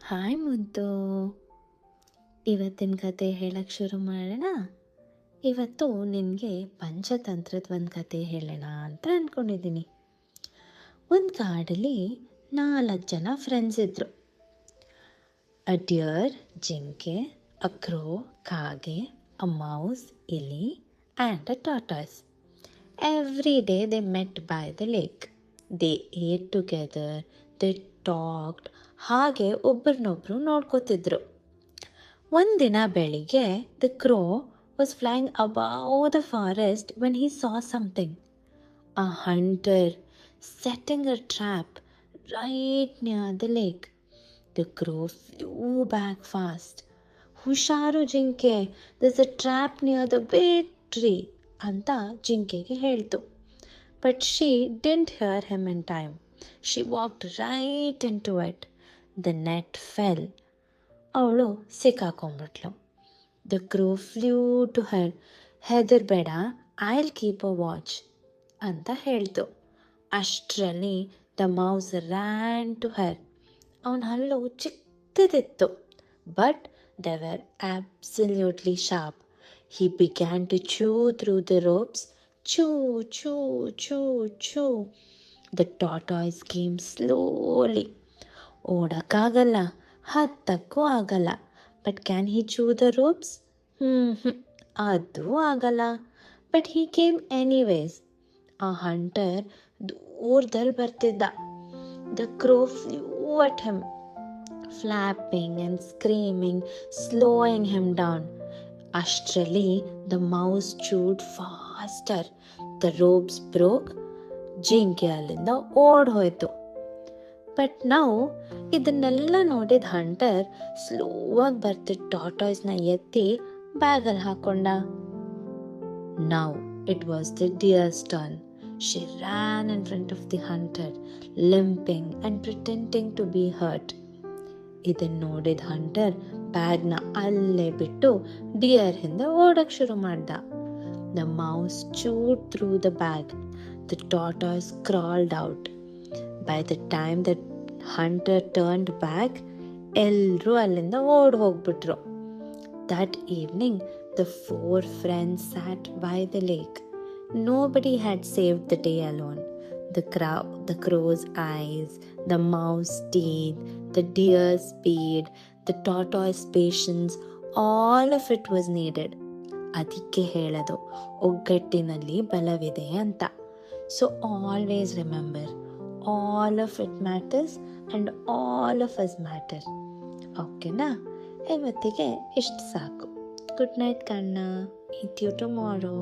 Hi ಮುದ್ದು. ಇವತ್ತಿನ ಕತೆ ಹೇಳಕ್ಕೆ ಶುರು ಮಾಡೋಣ. ಇವತ್ತು ನಿನಗೆ ಪಂಚತಂತ್ರದ ಒಂದು ಕತೆ ಹೇಳೋಣ ಅಂತ ಅಂದ್ಕೊಂಡಿದ್ದೀನಿ. ಒಂದು ಕಾಡಲ್ಲಿ 4 ಜನ ಫ್ರೆಂಡ್ಸ್ ಇದ್ದರು. ಅ ಡಿಯರ್, ಜಿಂಕೆ, ಅ ಕ್ರೋ, ಕಾಗೆ, ಅ ಮೌಸ್, ಇಲಿ and a Tatas. Every day they met by the lake. They ate together, they talked, ಹಾಗೆ ಒಬ್ಬರನ್ನೊಬ್ಬರು ನೋಡ್ಕೋತಿದ್ರು. ಒಂದಿನ ಬೆಳಿಗ್ಗೆ the crow was flying above the forest when he saw something. A hunter setting a trap right near the lake. The crow flew back fast. ಹುಷಾರು ಜಿಂಕೆ, this a trap near the big tree ಅಂತ ಜಿಂಕೆಗೆ ಹೇಳ್ತು. But she didn't hear him in time. She walked right into it. The net fell. ಅವಳು ಸಿಕ್ಕಾಕೊಂಡ್ಬಿಟ್ಲು. The crow flew to her. ಹೆದರ್ಬೇಡ, I will keep a watch ಅಂತ ಹೇಳ್ತು. ಅಷ್ಟರಲ್ಲಿ the mouse ran to her. ಅವನ ಹಲ್ಲು ಚಿಕ್ಕದಿತ್ತು, but they were absolutely sharp. He began to chew through the ropes. Chew, chew, chew, chew. The tortoise came slowly. ಓಡಕ್ಕಾಗಲ್ಲ, ಹತ್ತಕ್ಕೂ ಆಗಲ್ಲ. But can he chew the ropes? ಅದು ಆಗಲ್ಲ. But he came anyways. ಆ hunter ದೂರದಲ್ಲಿ ಬರ್ತಿದ್ದ. The crow flew at him, flapping and screaming, slowing him down. ಅಷ್ಟರಲ್ಲಿ the mouse chewed faster. The ropes broke. ಜಿಂಕೆ ಅಲ್ಲಿಂದ ಓಡ್ ಹೋಯ್ತು. ಬಟ್ ನಾವು ಇದನ್ನೆಲ್ಲ ನೋಡಿದ ಹಂಟರ್ ಸ್ಲೋವಾಗಿ ಬರ್ತಿದ್ದ ಟಾಟಾಯ್ಸ್ನ ಎತ್ತಿ ಬ್ಯಾಗಲ್ಲಿ ಹಾಕೊಂಡ. Now it was the deer's turn. She ran in front of the hunter, limping and pretending to be hurt. ಇದನ್ನು ನೋಡಿದ ಹಂಟರ್ ಬ್ಯಾಗ್ನ ಅಲ್ಲೇ ಬಿಟ್ಟು ಡಿಯರ್ ಹಿಂದೆ ಓಡಕ್ಕೆ ಶುರು ಮಾಡ್ದ. The mouse chewed through the bag. The tortoise crawled out. By the time the hunter turned back, ಎಲ್ಲರೂ ಅಲ್ಲಿಂದ ಓಡ್ ಹೋಗ್ಬಿಟ್ರು. That evening the 4 friends sat by the lake. Nobody had saved the day alone. The crow's eyes, the mouse's teeth, the deer's speed, the tortoise's patience, all of it was needed. ಅದಕ್ಕೆ ಹೇಳೋದು, ಒಗ್ಗಟ್ಟಿನಲ್ಲಿ ಬಲವಿದೆ ಅಂತ. So always remember, all of it matters and all of us matter. ಓಕೆನಾ? ಇವತ್ತಿಗೆ ಇಷ್ಟು ಸಾಕು. Good night ಕಣ್ಣ. Meet you tomorrow.